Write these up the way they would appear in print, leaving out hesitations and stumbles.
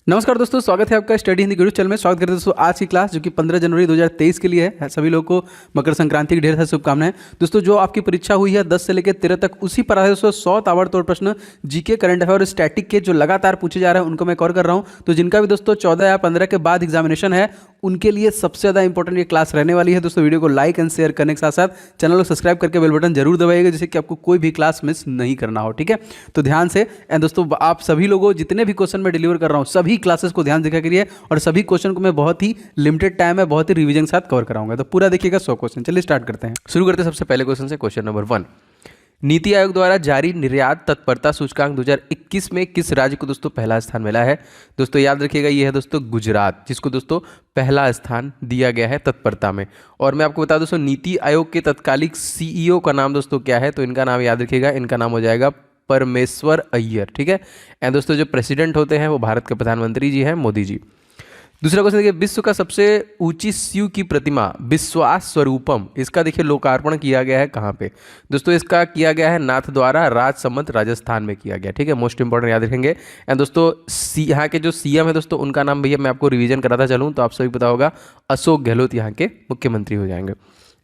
नमस्कार दोस्तों, स्वागत है आपका स्टडी हिंदी यूट्यूब चैनल में। स्वागत करते हैं दोस्तों आज की क्लास जो कि 15 जनवरी 2023 के लिए है। सभी लोगों को मकर संक्रांति की ढेर सारी शुभकामनाएं। दोस्तों जो आपकी परीक्षा हुई है 10 से लेकर 13 तक, उसी पर आधारित दोस्तों 100 ताबड़तोड़ प्रश्न जीके, करंट अफेयर और स्टैटिक के जो लगातार पूछे जा रहे हैं उनको मैं कवर कर रहा हूं। तो जिनका भी दोस्तों 14 या 15 के बाद एग्जामिनेशन है उनके लिए सबसे ज़्यादा इंपॉर्टेंट ये क्लास रहने वाली है। दोस्तों वीडियो को लाइक एंड शेयर करने के साथ साथ चैनल को सब्सक्राइब करके बेल बटन जरूर दबाइएगा, जिससे कि आपको कोई भी क्लास मिस नहीं करना हो। ठीक है, तो ध्यान से। एंड दोस्तों आप सभी लोगों जितने भी क्वेश्चन मैं डिलीवर कर रहा हूँ सभी क्लासेस को ध्यान देखा करिए, और सभी क्वेश्चन को मैं बहुत ही लिमिटेड टाइम में बहुत ही रिवीजन के साथ कवर कराऊंगा। तो पूरा देखिएगा 100 क्वेश्चन। चलिए स्टार्ट करते हैं। शुरू करते हैं सबसे पहले क्वेश्चन से। क्वेश्चन नंबर 1, नीति आयोग द्वारा जारी निर्यात तत्परता सूचकांक 2021 में किस राज्य को दोस्तों पहला स्थान मिला है? दोस्तों याद रखिएगा ये है दोस्तों गुजरात, जिसको दोस्तों पहला स्थान दिया गया है तत्परता में। और मैं आपको बता दूं दोस्तों नीति आयोग के तत्कालिक सीईओ का नाम दोस्तों क्या है? तो इनका नाम याद रखिएगा, इनका नाम हो जाएगा परमेश्वर अय्यर। ठीक है, एंड दोस्तों जो प्रेसिडेंट होते हैं वो भारत के प्रधानमंत्री जी हैं, मोदी जी। दूसरा क्वेश्चन देखिए, विश्व का सबसे ऊंची शिव की प्रतिमा विश्वास स्वरूपम, इसका देखिए लोकार्पण किया गया है कहाँ पे? दोस्तों इसका किया गया है नाथद्वारा, राजसमंद, राजस्थान में किया गया। ठीक है, मोस्ट इंपॉर्टेंट याद रखेंगे। एंड दोस्तों यहाँ के जो सीएम है दोस्तों उनका नाम भैया मैं आपको रिवीजन कराता चलूँ तो आप सभी पता होगा, अशोक गहलोत यहाँ के मुख्यमंत्री हो जाएंगे।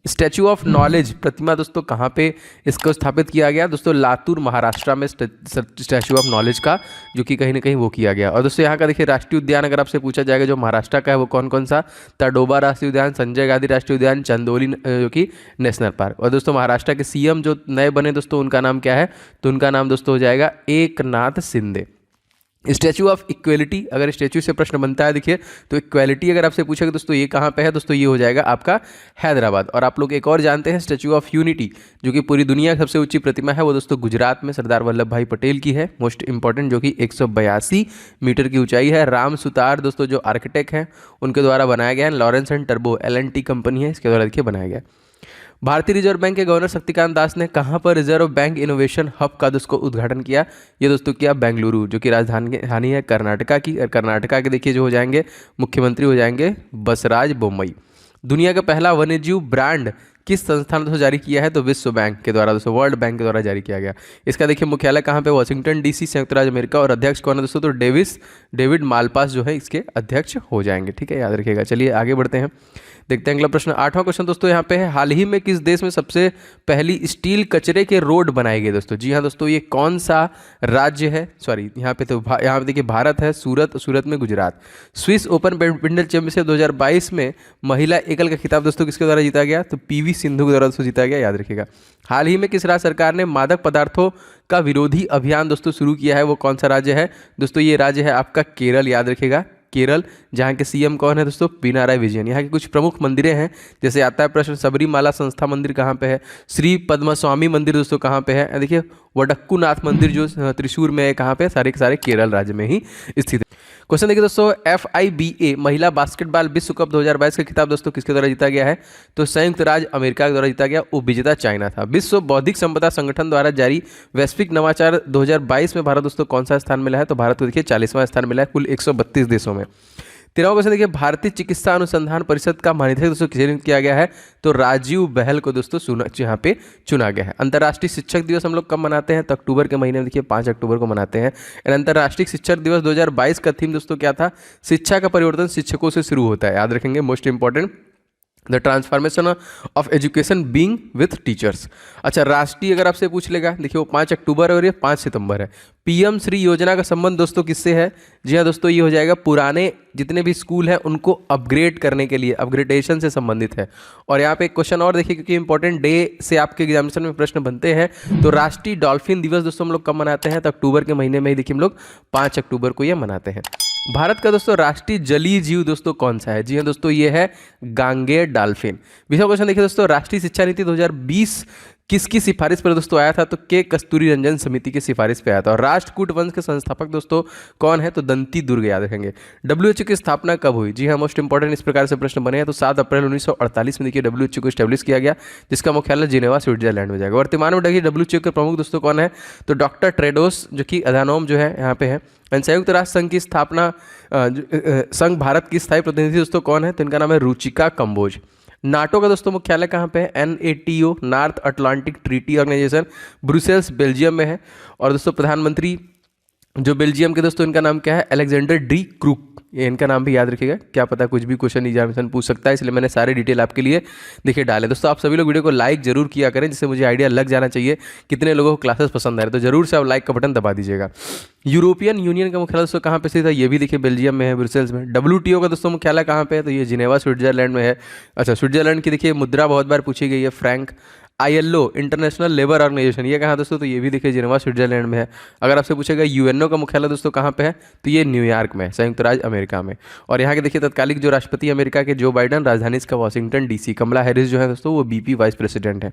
स्टैचू ऑफ नॉलेज प्रतिमा दोस्तों कहाँ पे इसको स्थापित किया गया? दोस्तों लातूर महाराष्ट्र में स्टैचू ऑफ नॉलेज का जो कि कहीं ना कहीं वो किया गया। और दोस्तों यहाँ का देखिए राष्ट्रीय उद्यान अगर आपसे पूछा जाएगा जो महाराष्ट्र का है वो कौन कौन सा? ताडोबा राष्ट्रीय उद्यान, संजय गांधी राष्ट्रीय उद्यान, चंदोली जो कि नेशनल पार्क। और दोस्तों महाराष्ट्र के सीएम जो नए बने दोस्तों उनका नाम क्या है? तो उनका नाम दोस्तों हो जाएगा Eknath Shinde. Statue of equality, अगर स्टैचू से प्रश्न बनता है देखिए तो इक्वेलिटी अगर आपसे पूछेगा दोस्तों ये कहाँ पे है? दोस्तों ये हो जाएगा आपका हैदराबाद। और आप लोग एक और जानते हैं स्टैचू ऑफ यूनिटी जो कि पूरी दुनिया की सबसे ऊंची प्रतिमा है वो दोस्तों गुजरात में सरदार वल्लभ भाई पटेल की है, मोस्ट इंपॉर्टेंट, जो कि 182 मीटर की ऊंचाई है। राम सुतार दोस्तों जो आर्किटेक्ट हैं उनके द्वारा बनाया गया है। Lawrence and turbo LNT company है, इसके द्वारा देखिए बनाया गया। भारतीय रिजर्व बैंक के गवर्नर शक्तिकांत दास ने कहां पर रिजर्व बैंक इनोवेशन हब का दोस्तों उद्घाटन किया? ये दोस्तों किया बेंगलुरु, जो कि राजधानी है कर्नाटका की। और कर्नाटका के देखिए जो हो जाएंगे मुख्यमंत्री हो जाएंगे बसराज बोम्मई। दुनिया का पहला वन्यजीव ब्रांड किस संस्थान ने जारी किया है? तो विश्व बैंक के द्वारा दोस्तों, वर्ल्ड बैंक के द्वारा जारी किया गया। इसका देखिए मुख्यालय कहाँ पे? वाशिंगटन DC, संयुक्त राज्य अमेरिका। और अध्यक्ष कौन है दोस्तों? तो डेविड मालपास जो है इसके अध्यक्ष हो जाएंगे। ठीक है, याद रखिएगा। चलिए आगे बढ़ते हैं, देखते हैं अगला प्रश्न। 8वां क्वेश्चन दोस्तों यहाँ पे है, हाल ही में किस देश में सबसे पहली स्टील कचरे के रोड बनाए गए? दोस्तों जी हाँ दोस्तों, ये कौन सा राज्य है? सॉरी यहाँ पे तो यहाँ पे देखिए भारत है, सूरत में Gujarat. Swiss open badminton championship 2022 में महिला एकल का खिताब दोस्तों किसके द्वारा जीता गया? तो PV सिंधु के द्वारा दोस्तों जीता गया, याद रखिएगा। हाल ही में किस राज्य सरकार ने मादक पदार्थों का विरोधी अभियान दोस्तों शुरू किया है? वो कौन सा राज्य है? दोस्तों ये राज्य है आपका केरल, याद रखिएगा, केरल, जहाँ के CM कौन है दोस्तों? पिनाराई विजयन। यहाँ के कुछ प्रमुख मंदिरें हैं, जैसे आता है प्रश्न सबरीमाला संस्था मंदिर कहाँ पे है? श्री पद्मस्वामी मंदिर दोस्तों कहाँ पे है? देखिए वडक्कूनाथ मंदिर जो त्रिशूर में है, कहाँ पे? सारे के सारे केरल राज्य में ही स्थित है। क्वेश्चन देखिए दोस्तों, FIBA महिला बास्केटबॉल विश्व कप 2022 का खिताब दोस्तों किसके द्वारा जीता गया है? तो संयुक्त राज्य अमेरिका के द्वारा जीता गया, उपविजेता चाइना था। विश्व बौद्धिक संपदा संगठन द्वारा जारी वैश्विक नवाचार 2022 में भारत दोस्तों कौन सा स्थान मिला है? तो भारत को देखिए 40वां स्थान मिला है कुल 132 देशों में। 13वां क्वेश्चन देखिए, भारतीय चिकित्सा अनुसंधान परिषद का महानिदेशक दोस्तों किसे नियुक्त किया गया है? तो राजीव बहल को दोस्तों यहाँ पे चुना गया है। अंतर्राष्ट्रीय शिक्षक दिवस हम लोग कब मनाते हैं? तो अक्टूबर के महीने में देखिए 5 अक्टूबर को मनाते हैं। अंतर्राष्ट्रीय शिक्षक दिवस 2022 का थीम दोस्तों क्या था? शिक्षा का परिवर्तन शिक्षकों से शुरू होता है, याद रखेंगे, most important, the transformation of education being with teachers. अच्छा, राष्ट्रीय अगर आपसे पूछ लेगा देखिए वो 5 अक्टूबर है और ये 5 सितंबर है। PM श्री योजना का संबंध दोस्तों किससे है? जी हाँ दोस्तों, ये हो जाएगा पुराने जितने भी स्कूल हैं उनको अपग्रेड करने के लिए, अपग्रेडेशन से संबंधित है। और यहाँ पे एक क्वेश्चन और देखिए, क्योंकि इंपॉर्टेंट डे से आपके एग्जामिनेशन में प्रश्न बनते हैं, तो राष्ट्रीय डॉल्फिन दिवस दोस्तों हम लोग कब मनाते हैं? तो अक्टूबर के महीने में ही देखिए हम लोग 5 अक्टूबर को ये मनाते हैं। भारत का दोस्तों राष्ट्रीय जलीय जीव दोस्तों कौन सा है? जी हाँ दोस्तों, ये है गांगेय डॉल्फिन। 20वां क्वेश्चन देखिए दोस्तों, राष्ट्रीय शिक्षा नीति 2020 किसकी सिफारिश पर दोस्तों आया था? तो के कस्तूरी रंजन समिति की सिफारिश पे आया था। और राष्ट्रकूट वंश के संस्थापक दोस्तों कौन है? तो दंती दुर्ग, याद रखेंगे। WHO की स्थापना कब हुई? जी हाँ, मोस्ट इंपॉर्टेंट, इस प्रकार से प्रश्न बने हैं। तो 7 अप्रैल 1948 में देखिए WHO को स्टैब्लिश किया गया, जिसका मुख्यालय जिनेवा स्विट्जरलैंड में जाएगा। वर्तमान में देखिए WHO के प्रमुख दोस्तों कौन है? तो डॉक्टर टेड्रोस जो कि अधानोम जो है यहाँ पे है। संयुक्त राष्ट्र संघ की स्थापना संघ भारत की स्थायी प्रतिनिधि दोस्तों कौन है? तो इनका नाम है रुचिका कंबोज। नाटो का दोस्तों मुख्यालय कहाँ पे है? NATO, North Atlantic Treaty Organization, Brussels Belgium में है। और दोस्तों प्रधानमंत्री जो बेल्जियम के दोस्तों, इनका नाम क्या है, अलेक्जेंडर डी क्रूक, ये इनका नाम भी याद रखिएगा, क्या पता कुछ भी क्वेश्चन एग्जामिनेशन पूछ सकता है, इसलिए मैंने सारे डिटेल आपके लिए देखिए डाले। दोस्तों आप सभी लोग वीडियो को लाइक जरूर किया करें, जिससे मुझे आइडिया लग जाना चाहिए कितने लोगों को क्लासेस पसंद आ रहे, तो जरूर से आप लाइक का बटन दबा दीजिएगा। यूरोपियन यूनियन का मुख्यालय दोस्तों कहाँ पे स्थित है, ये भी देखिए बेल्जियम में है, ब्रुसेल्स में। WTO का दोस्तों मुख्यालय कहाँ पे है, तो ये जिनेवा स्विट्जरलैंड में है। अच्छा, स्विट्जरलैंड की देखिए मुद्रा बहुत बार पूछी गई है, franc. ILO International Labour Organization, ये कहाँ दोस्तों, तो ये भी देखिए जिनेवा स्विट्जरलैंड में है। अगर आपसे पूछेगा UNO का मुख्यालय दोस्तों कहाँ पे है, तो ये न्यूयॉर्क में है, संयुक्त राज्य अमेरिका में। और यहाँ के देखिए तत्कालिक जो राष्ट्रपति अमेरिका के जो बाइडन, राजधानी इसका वाशिंगटन DC। कमला हैरिस जो है दोस्तों वो BP वाइस प्रेसिडेंट है।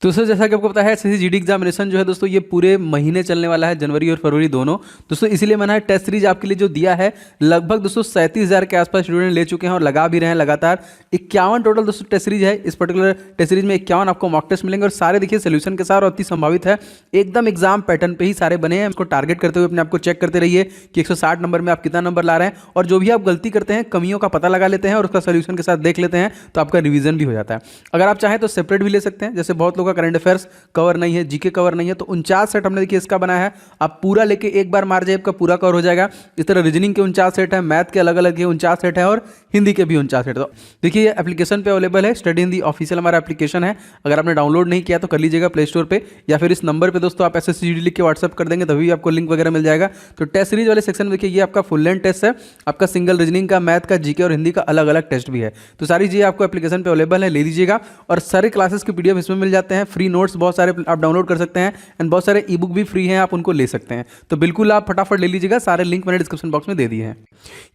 तो दोस्तों जैसा कि आपको पता है SSC GD एग्जामिनेशन जो है दोस्तों ये पूरे महीने चलने वाला है, जनवरी और फरवरी दोनों। दोस्तों इसीलिए मैंने टेस्ट सीरीज आपके लिए जो दिया है, लगभग दोस्तों 37,000 के आसपास स्टूडेंट ले चुके हैं और लगा भी रहे हैं लगातार। 51 टोटल दोस्तों टेस्ट सीरीज है। इस पर्टिकुलर टेस्ट सीरीज में 51 आपको मॉक टेस्ट मिलेंगे और सारे देखिए सोल्यूशन के साथ और अति संभावित है, एकदम एग्जाम पैटर्न पे ही सारे बने हैं। इसको टारगेट करते हुए अपने आपको चेक करते रहिए कि 160 नंबर में आप कितना नंबर ला रहे हैं, और जो भी आप गलती करते हैं कमियों का पता लगा लेते हैं और उसका सोल्यूशन के साथ देख लेते हैं, तो आपका रिवीजन भी हो जाता है। अगर आप चाहें तो सेपरेट भी ले सकते हैं, जैसे बहुत लोगों का करंट अफेयर्स कवर नहीं है, जीके कवर नहीं है, तो 49 सेट हमने देखिए इसका बनाया है। आप पूरा लेके एक बार मार जाए, आपका पूरा कवर हो जाएगा। इस तरह रीजनिंग के 49 सेट है, मैथ के अलग अलग 49 सेट है और हिंदी के भी 49 सेट। तो देखिए ये एप्लीकेशन पे अवेलेबल है, स्टडी हिंदी ऑफिशियल हमारा एप्लीकेशन है। अगर आपने डाउनलोड नहीं किया तो कर लीजिएगा प्ले स्टोर पे, या फिर इस नंबर पे दोस्तों आप SSC GD लिख के व्हाट्सअप कर देंगे, तभी आपको लिंक वगैरह मिल जाएगा। तो टेस्ट सीरीज वाले सेक्शन में देखिए ये आपका फुल लेंथ टेस्ट है, आपका सिंगल रीजनिंग का, मैथ का, जीके और हिंदी का अलग अलग टेस्ट भी है। तो सारी चीज़ें आपको एप्लीकेशन पे अवेलेबल है, ले लीजिएगा। और सारे क्लासेस के PDF इसमें मिल जाते हैं, फ्री नोट्स बहुत सारे आप डाउनलोड कर सकते हैं, एंड बहुत सारे ई बुक भी फ्री हैं, आप उनको ले सकते हैं। तो बिल्कुल आप फटाफट ले लीजिएगा, सारे लिंक मैंने डिस्क्रिप्शन बॉक्स में दे दिए हैं।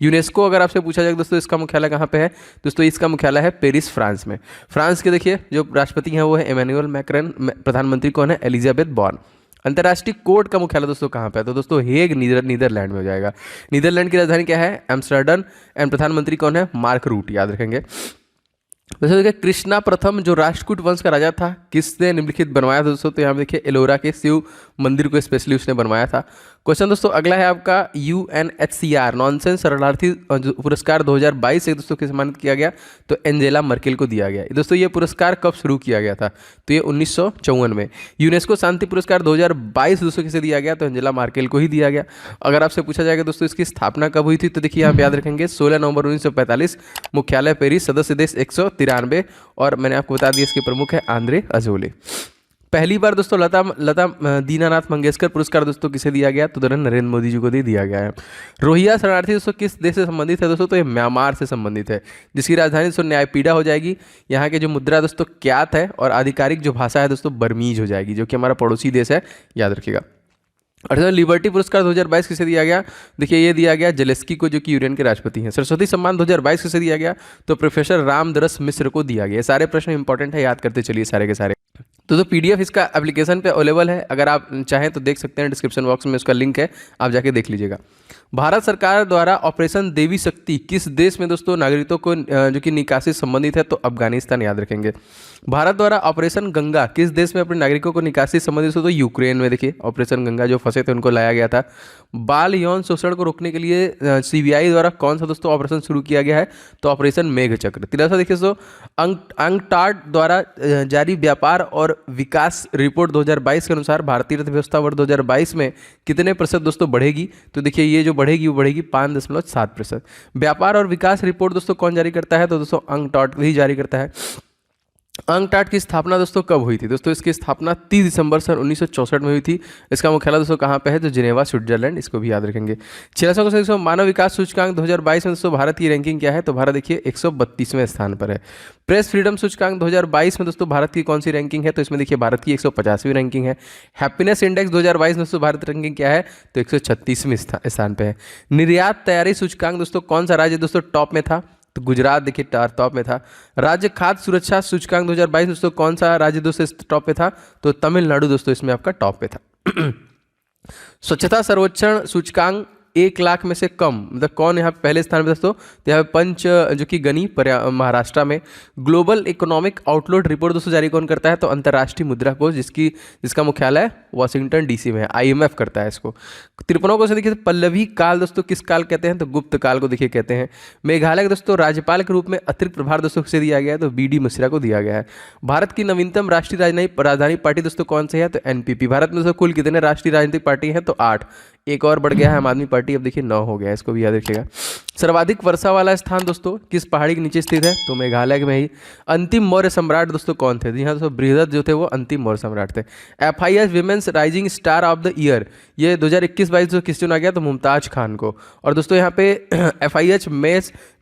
यूनेस्को अगर आपसे पूछा जाए दोस्तों इसका मुख्यालय कहाँ पे है, दोस्तों इसका मुख्यालय है पेरिस, फ्रांस में। फ्रांस के देखिए जो राष्ट्रपति हैं वो है इमैनुअल मैक्रॉन, प्रधानमंत्री कौन है, एलिजाबेथ बॉर्न। अंतर्राष्ट्रीय कोर्ट का मुख्यालय दोस्तों कहाँ पे है, तो दोस्तों हेग नीदरलैंड में हो जाएगा। नीदरलैंड की राजधानी क्या है, एम्स्टर्डम, एंड प्रधानमंत्री कौन है, मार्क रूट, याद रखेंगे। वैसे देखिए कृष्णा प्रथम जो राष्ट्रकूट वंश का राजा था, किसने निम्नलिखित बनवाया था दोस्तों, तो यहाँ देखिए एलोरा के शिव मंदिर को स्पेशली उसने बनवाया था। क्वेश्चन दोस्तों अगला है आपका, UNHCR नॉनसेंस शरणार्थी पुरस्कार 2022 से दोस्तों किसे सम्मानित किया गया, तो एंजेला मर्केल को दिया गया। दोस्तों ये पुरस्कार कब शुरू किया गया था, तो ये 1954 में। यूनेस्को शांति पुरस्कार 2022 दोस्तों किसे दिया गया, तो एंजेला मर्केल को ही दिया गया। अगर आपसे पूछा जाएगा दोस्तों इसकी स्थापना कब हुई थी, तो देखिए यहाँ पे याद रखेंगे 16 नवंबर 1945, मुख्यालय पेरिस, सदस्य देश 193, और मैंने आपको बता दिया इसके प्रमुख है आंद्रे अजोले। पहली बार दोस्तों लता दीनानाथ मंगेशकर पुरस्कार दोस्तों किसे दिया गया, तो तुरंत नरेंद्र मोदी जी को दिया गया है। रोहिंग्या शरणार्थी दोस्तों किस देश से संबंधित है दोस्तों, तो ये म्यांमार से संबंधित है, जिसकी राजधानी दोस्तों न्यायपीड़ा हो जाएगी। यहाँ के जो मुद्रा दोस्तों क्यात है, और आधिकारिक जो भाषा है दोस्तों बर्मीज हो जाएगी, जो कि हमारा पड़ोसी देश है, याद रखिएगा। और लिबर्टी पुरस्कार 2022 किसे दिया गया, देखिए ये दिया गया जेलेस्की को, जो कि यूक्रेन के राष्ट्रपति हैं। सरस्वती सम्मान 2022 किसे दिया गया, तो प्रोफेसर रामदरस मिश्र को दिया गया। सारे प्रश्न इंपॉर्टेंट है, याद करते चलिए सारे के सारे। तो PDF इसका एप्लीकेशन पे अवेलेबल है, अगर आप चाहें तो देख सकते हैं, डिस्क्रिप्शन बॉक्स में उसका लिंक है, आप जाके देख लीजिएगा। भारत सरकार द्वारा ऑपरेशन देवी शक्ति किस देश में दोस्तों नागरिकों को जो कि निकासी संबंधित है, तो अफगानिस्तान, याद रखेंगे। भारत द्वारा ऑपरेशन गंगा किस देश में अपने नागरिकों को निकासी संबंधित हो, तो यूक्रेन में देखिए ऑपरेशन गंगा, जो फंसे थे उनको लाया गया था। बाल यौन शोषण को रोकने के लिए CBI द्वारा कौन सा दोस्तों ऑपरेशन शुरू किया गया है, तो ऑपरेशन मेघ चक्र। तिरसा देखिए दोस्तों अंगटाड द्वारा जारी व्यापार और विकास रिपोर्ट 2022 के अनुसार भारतीय अर्थव्यवस्था वर्ष 2022 में कितने प्रतिशत दोस्तों बढ़ेगी, तो देखिए ये जो बढ़ेगी वो बढ़ेगी 5.7%। व्यापार और विकास रिपोर्ट दोस्तों कौन जारी करता है, तो दोस्तों अंगटाड ही जारी करता है। अंगटाड की स्थापना दोस्तों कब हुई थी, दोस्तों इसकी स्थापना 30 दिसंबर सन 1964 में हुई थी। इसका मुख्यालय दोस्तों कहाँ पे है, तो जिनेवा स्विट्जरलैंड, इसको भी याद रखेंगे। 600 क्वेश्चन मानव विकास सूचकांक 2022 में दोस्तों भारत की रैंकिंग क्या है, तो भारत देखिए 132वें स्थान पर है। प्रेस फ्रीडम सूचकांक 2022 में दोस्तों भारत की कौन सी रैंकिंग है, तो इसमें देखिए भारत की 150वीं रैंकिंग है। हैप्पीनेस इंडेक्स 2022 में दोस्तों भारत रैंकिंग क्या है, तो 136वें स्थान पे है। निर्यात तैयारी सूचकांक दोस्तों कौन सा राज्य दोस्तों टॉप में था, तो गुजरात देखिए टॉप में था। राज्य खाद्य सुरक्षा सूचकांक 2022 दोस्तों कौन सा राज्य दोस्तों टॉप पे था, तो तमिलनाडु दोस्तों इसमें आपका टॉप पे था। स्वच्छता सर्वेक्षण सूचकांक 1 लाख में से कम, मतलब कौन यहाँ पहले स्थान पर दोस्तों, तो यहाँ पे पंच जो कि गनी महाराष्ट्र में। ग्लोबल इकोनॉमिक आउटलुक रिपोर्ट दोस्तों जारी कौन करता है, तो अंतर्राष्ट्रीय मुद्रा कोष, जिसका मुख्यालय वाशिंगटन DC में है, IMF करता है इसको। 53 को से देखिए पल्लवी काल दोस्तों किस काल कहते हैं, तो गुप्त काल को देखिए कहते हैं। मेघालय के दोस्तों राज्यपाल के रूप में अतिरिक्त प्रभार दोस्तों किसे दिया गया है, तो BD मिश्रा को दिया गया है। भारत की नवीनतम राष्ट्रीय राजधानी पार्टी दोस्तों कौन सी है, तो NPP। भारत में दोस्तों कुल कितने राष्ट्रीय राजनीतिक पार्टी हैं, तो 8। एक और बढ़ गया है आम आदमी पार्टी, अब देखिए 9 हो गया है, इसको भी याद रखिएगा। सर्वाधिक वर्षा वाला स्थान दोस्तों किस पहाड़ी के नीचे स्थित है? तो मेघालय में ही। अंतिम मौर्य सम्राट दोस्तों कौन थे? जी हाँ दोस्तों, बृहद जो थे वो अंतिम मौर्य सम्राट थे। FIH women's rising star of the year, ये 2021-22 किस चुना गया? तो मुमताज खान को। और दोस्तों यहाँ पे FIH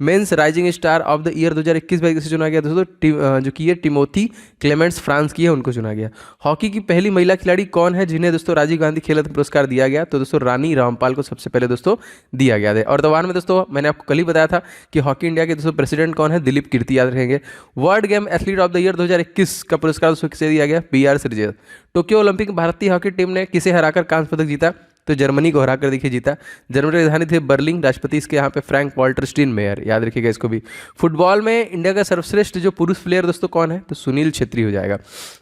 men's rising star of the year 2021-22 किसे चुना गया दोस्तों? जो कि ये टिमोथी क्लेमेंट्स फ्रांस की है, उनको चुना गया। हॉकी की पहली महिला खिलाड़ी कौन है जिन्हें दोस्तों राजीव गांधी खेल रत्न पुरस्कार दिया गया? तो दोस्तों रानी रामपाल को सबसे पहले दोस्तों दिया गया है। और दवान में दोस्तों मैंने आपको कल ही बताया था कि हॉकी इंडिया के दोस्तों प्रेसिडेंट कौन है? दिलीप कीर्ति, याद रखेंगे। World game athlete of the year 2021 का पुरस्कार दोस्तों किसे दिया गया? BR श्रीजेश। टोक्यो ओलंपिक भारतीय हॉकी टीम ने किसे हराकर कांस्य पदक जीता? तो जर्मनी को हराकर देखिए जीता। जर्मनी की राजधानी थी बर्लिन, राष्ट्रपति इसके यहाँ पे फ्रैंक वॉल्टर स्टीनमेयर, याद रखिएगा इसको भी। फुटबॉल में इंडिया का सर्वश्रेष्ठ जो पुरुष प्लेयर दोस्तों कौन है? तो सुनील छेत्री हो जाएगा।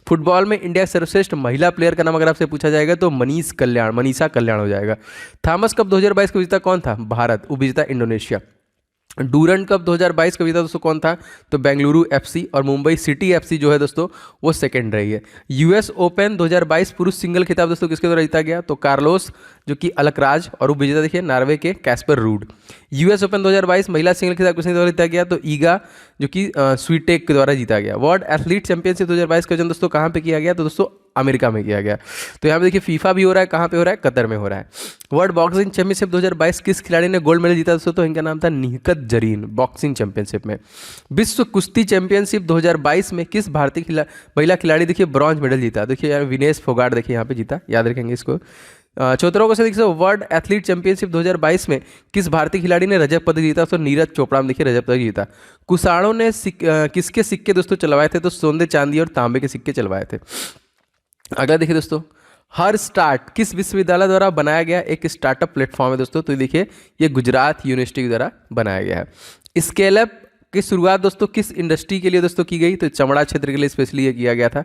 फुटबॉल में इंडिया का सर्वश्रेष्ठ महिला प्लेयर का नाम अगर आपसे पूछा जाएगा तो मनीषा कल्याण हो जाएगा। थॉमस कप 2022 का विजेता कौन था? भारत। उपविजेता इंडोनेशिया। डूरंड कप 2022 का विजेता दोस्तों कौन था? तो बेंगलुरु FC, और मुंबई सिटी FC जो है दोस्तों वो सेकंड रही है। US ओपन 2022 पुरुष सिंगल खिताब दोस्तों किसके द्वारा जीता गया? तो कार्लोस जो कि अलकराज, और उपविजेता देखिए नॉर्वे के कैस्पर रूड। US ओपन 2022 महिला सिंगल खिताब किसके द्वारा जीता गया? तो ईगा जो कि स्वीटेक के द्वारा जीता गया। वर्ल्ड एथलीट चैंपियनशिप 2022 का आयोजन दोस्तों कहाँ पे किया गया? तो दोस्तों अमेरिका में किया गया। तो यहाँ पे देखिए फीफा भी हो रहा है, कहाँ पे हो रहा है? कतर में हो रहा है। वर्ल्ड बॉक्सिंग चैंपियनशिप 2022 किस खिलाड़ी ने गोल्ड मेडल जीता दोस्तों? तो इनका नाम था निहकत जरीन, बॉक्सिंग चैंपियनशिप में। विश्व कुश्ती चैंपियनशिप 2022 में किस भारतीय महिला खिलाड़ी देखिए ब्रॉन्ज मेडल जीता? देखिए यार विनेश फोगाट देखिए यहाँ पे जीता, याद रखेंगे इसको। चौथरा क्वेश्चन देखिए, वर्ल्ड एथलीट चैंपियनशिप 2022 में किस भारतीय खिलाड़ी ने रजत पदक जीता? तो नीरज चोपड़ा में देखिए रजत पदक जीता। कुशाणों ने किसके सिक्के दोस्तों चलवाए थे? तो सोने, चांदी और तांबे के सिक्के चलवाए थे। अगला देखिए दोस्तों, हर स्टार्ट किस विश्वविद्यालय द्वारा बनाया गया एक स्टार्टअप प्लेटफॉर्म है दोस्तों? तो देखिए ये गुजरात यूनिवर्सिटी के द्वारा बनाया गया है। स्केलअप की शुरुआत दोस्तों किस इंडस्ट्री के लिए दोस्तों की गई? तो चमड़ा क्षेत्र के लिए स्पेशली ये किया गया था।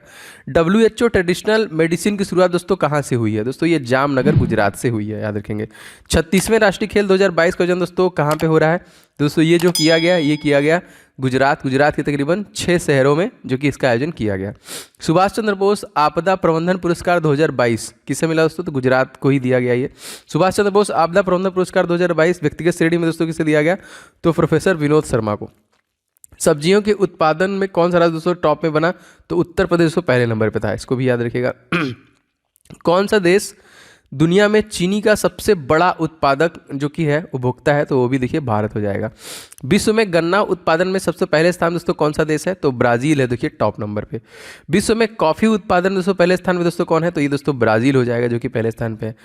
WHO ट्रेडिशनल मेडिसिन की शुरुआत दोस्तों कहाँ से हुई है? दोस्तों ये जामनगर गुजरात से हुई है, याद रखेंगे। 36वें राष्ट्रीय खेल 2022 का आयोजन दोस्तों कहाँ पे हो रहा है? दोस्तों ये जो किया गया, ये किया गया गुजरात के तकरीबन 6 शहरों में जो कि इसका आयोजन किया गया। सुभाष चंद्र बोस आपदा प्रबंधन पुरस्कार 2022 किसे मिला दोस्तों? तो गुजरात को ही दिया गया ये। सुभाष चंद्र बोस आपदा प्रबंधन पुरस्कार 2022 व्यक्तिगत श्रेणी में दोस्तों किसे दिया गया? तो प्रोफेसर विनोद शर्मा को। सब्जियों के उत्पादन में कौन सा राज्य दोस्तों टॉप में बना? तो उत्तर प्रदेश दोस्तों पहले नंबर पे था, इसको भी याद रखिएगा। कौन सा देश दुनिया में चीनी का सबसे बड़ा उत्पादक जो कि है उपभोक्ता है? तो वो भी देखिए भारत हो जाएगा। विश्व में गन्ना उत्पादन में सबसे पहले स्थान दोस्तों कौन सा देश है? तो ब्राजील है, देखिए टॉप नंबर पे। विश्व में कॉफी उत्पादन दोस्तों पहले स्थान पे दोस्तों कौन है? तो ये दोस्तों ब्राजील हो जाएगा जो कि पहले स्थान पे है।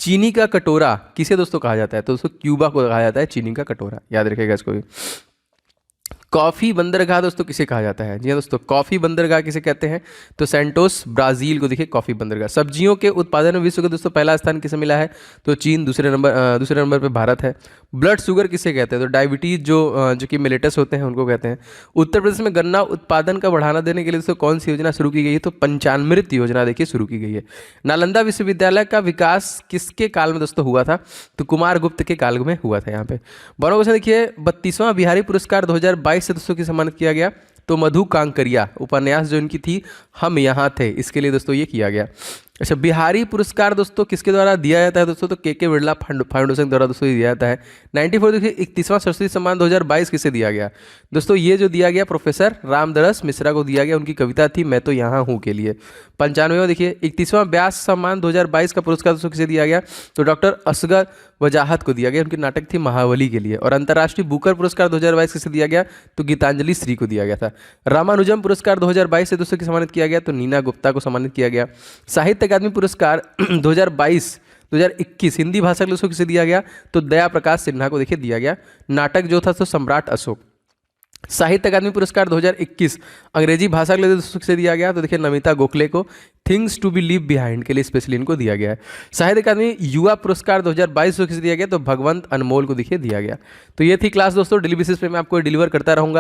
चीनी का कटोरा किसे दोस्तों कहा जाता है? तो दोस्तों क्यूबा को कहा जाता है चीनी का कटोरा, याद रखिएगा इसको भी। कॉफी बंदरगाह दोस्तों किसे कहा जाता है? जी हाँ दोस्तों, कॉफी बंदरगाह किसे कहते हैं? तो सेंटोस ब्राजील को देखिए कॉफी बंदरगाह। सब्जियों के उत्पादन में विश्व का दोस्तों पहला स्थान किसे मिला है? तो चीन, दूसरे नंबर पे भारत है। ब्लड शुगर किसे कहते हैं? तो डायबिटीज जो कि मिलेटस होते हैं उनको कहते हैं। उत्तर प्रदेश में गन्ना उत्पादन का बढ़ावा देने के लिए दोस्तों कौन सी योजना शुरू की गई है? तो पंचामृत योजना देखिए शुरू की गई है। नालंदा विश्वविद्यालय का विकास किसके काल में दोस्तों हुआ था? तो कुमार गुप्त के काल में हुआ था। यहाँ पे बड़ों क्वेश्चन देखिए, 32वां बिहारी पुरस्कार 2022 से दोस्तों की सम्मानित किया गया? तो मधु कांकरिया, उपन्यास जो इनकी थी हम यहाँ थे, इसके लिए दोस्तों ये किया गया। अच्छा, बिहारी पुरस्कार दोस्तों किसके द्वारा दिया जाता है दोस्तों? तो के बिरला फाउंडेशन द्वारा दोस्तों दिया जाता है। 94 देखिए 31वां सरस्वती सम्मान 2022 किसे दिया गया? दोस्तों ये जो दिया गया प्रोफेसर रामदरस मिश्रा को दिया गया, उनकी कविता थी मैं तो यहाँ हूँ के लिए। 95वां देखिए 31वां व्यास सम्मान 2022 का पुरस्कार दोस्तों किसे दिया गया? तो डॉक्टर असगर वजाहत को दिया गया, उनकी नाटक थी महाबली के लिए। और अंतर्राष्ट्रीय बुकर पुरस्कार 2022 किसे दिया गया? तो गीतांजलि श्री को दिया गया था। रामानुजम पुरस्कार 2022 से दोस्तों की सम्मानित किया गया? तो नीना गुप्ता को सम्मानित किया गया। साहित्य अकादमी पुरस्कार 2021 हिंदी भाषा के लिए किसे दिया गया? तो दया प्रकाश सिन्हा को देखिए दिया गया। नाटक जो था तो सम्राट अशोक। साहित्य अकादमी पुरस्कार 2021 अंग्रेजी भाषा के लिए किसे दिया गया? तो देखिए नमिता गोखले को things to be leave behind के लिए स्पेशली इनको दिया गया है। साहित्य अकादमी युवा पुरस्कार 2022 को किसे दिया गया? तो भगवंत अनमोल को देखिए दिया गया। तो ये थी क्लास दोस्तों, डेली बेसिस पे मैं आपको डिलीवर करता रहूंगा।